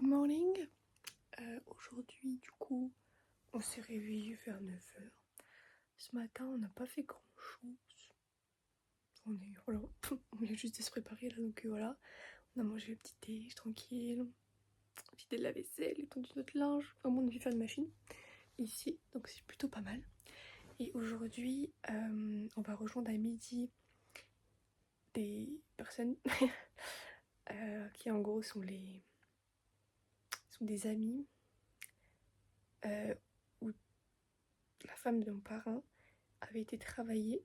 morning. Aujourd'hui, du coup, on s'est réveillé vers 9 h. Ce matin, on n'a pas fait grand chose. On vient juste de se préparer là, donc voilà. On a mangé le petit thé tranquille, petit thé de la vaisselle, étendu notre linge. Vraiment, on a dû faire une machine ici, donc c'est plutôt pas mal. Et aujourd'hui, on va rejoindre à midi des personnes qui en gros sont des amis où la femme de mon parrain avait été travailler.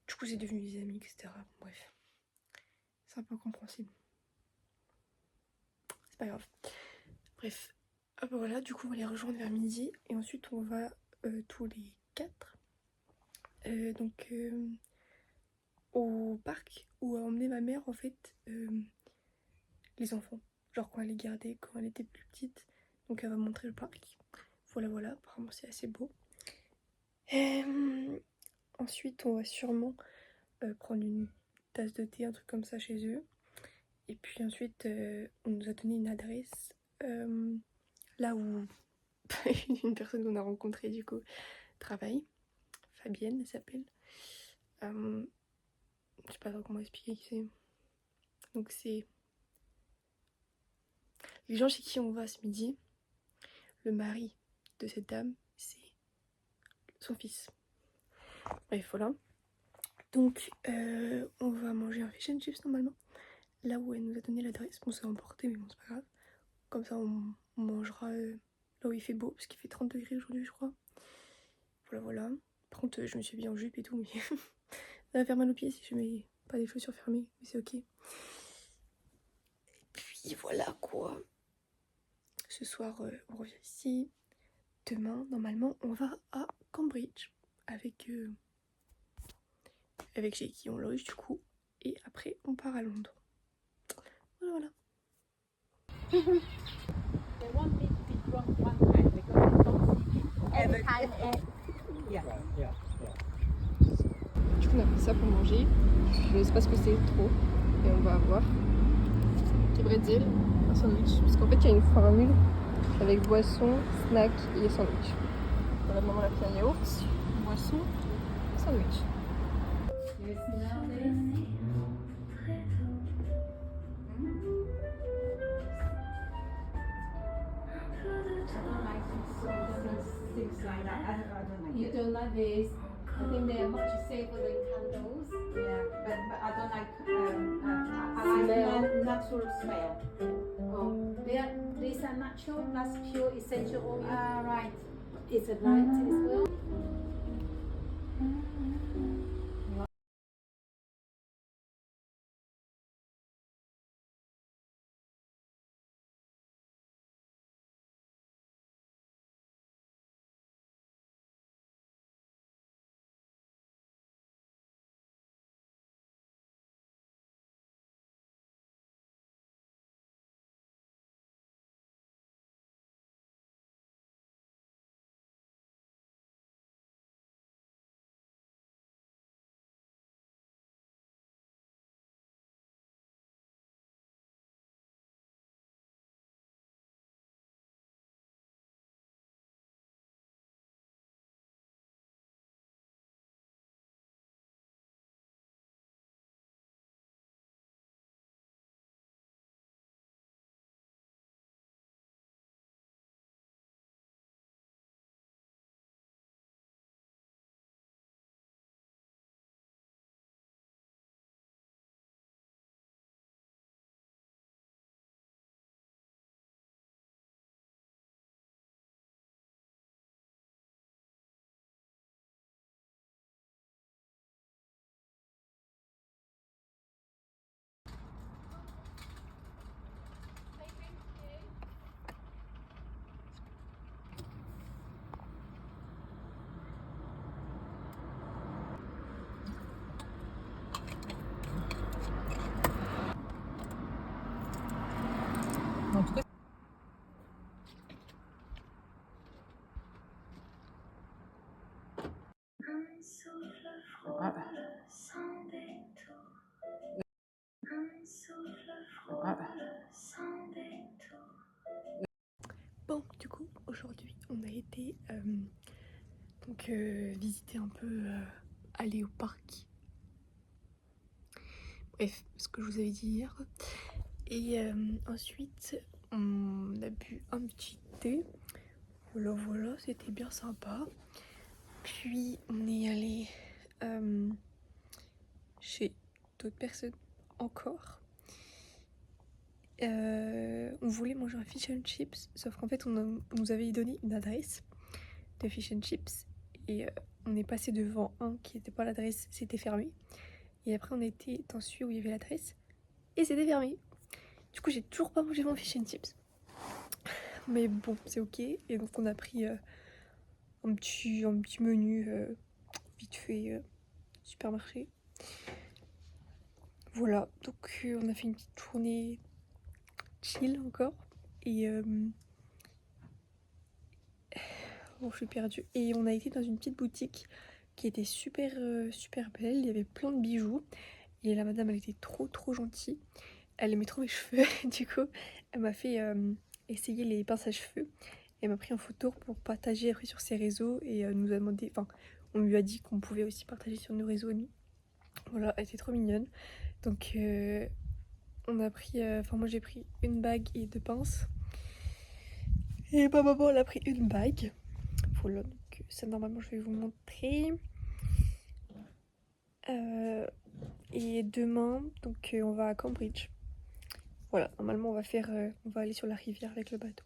Du coup, c'est devenu des amis, etc. Bref, c'est un peu incompréhensible. C'est pas grave. Bref, hop, voilà, du coup, on va les rejoindre vers midi. Et ensuite, on va tous les quatre au parc où a emmené ma mère, en fait, les enfants. Genre quand elle les gardait, quand elle était plus petite. Donc, elle va montrer le parc. Voilà, voilà, apparemment, c'est assez beau. Ensuite, on va sûrement prendre une tasse de thé, un truc comme ça chez eux. Et puis ensuite, on nous a donné une adresse là où une personne qu'on a rencontrée du coup travaille. Fabienne, elle s'appelle. Je sais pas trop comment expliquer qui c'est. Donc c'est les gens chez qui on va ce midi. Le mari de cette dame, c'est son fils. Bref, voilà. Donc on va manger un fish and chips normalement. Là où elle nous a donné l'adresse. Bon, c'est emporté, mais bon, c'est pas grave. Comme ça, on mangera là où il fait beau, parce qu'il fait 30 degrés aujourd'hui, je crois. Voilà, voilà. Par contre, je me suis habillée en jupe et tout, mais ça va faire mal aux pieds si je mets pas des chaussures fermées, mais c'est ok. Et puis voilà quoi. Ce soir, on revient ici. Demain, normalement, on va à Cambridge avec chez qui on loge du coup. Et après, on part à Londres. Voilà, voilà. Du coup, on a pris ça pour manger. Je ne sais pas ce que c'est trop, mais on va voir. Des bretzels, un sandwich. Parce qu'en fait, il y a une formule avec boisson, snack et sandwich. Voilà, maman a pris un yaourt, boisson, sandwich. You don't like this? I think they are much safer than candles. Yeah, but I don't like. I like natural smell. Oh, these are natural plus pure essential oil. Right. It's a light as well. aller donc visiter un peu, aller au parc. Bref, ce que je vous avais dit hier. Et ensuite, on a bu un petit thé. Voilà, c'était bien sympa. Puis on est allé chez d'autres personnes encore. On voulait manger un fish and chips, sauf qu'en fait on nous avait donné une adresse de fish and chips et on est passé devant un qui n'était pas l'adresse, c'était fermé. Et après on était dans celui où il y avait l'adresse et c'était fermé. Du coup j'ai toujours pas mangé mon fish and chips. Mais bon, c'est ok. Et donc on a pris un petit menu vite fait supermarché. Voilà, donc on a fait une petite journée chill encore. Et oh, je suis perdue. Et on a été dans une petite boutique qui était super belle. Il y avait plein de bijoux. Et la madame, elle était trop gentille. Elle aimait trop mes cheveux. Du coup, elle m'a fait essayer les pinces à cheveux. Elle m'a pris en photo pour partager après sur ses réseaux. Et nous a demandé, enfin, on lui a dit qu'on pouvait aussi partager sur nos réseaux à nous. Voilà, elle était trop mignonne. Donc, on a pris, moi j'ai pris une bague et 2 pinces. Et ma maman, elle a pris une bague. Voilà, donc ça normalement je vais vous montrer. Et demain, donc on va à Cambridge. Voilà, normalement on va aller sur la rivière avec le bateau.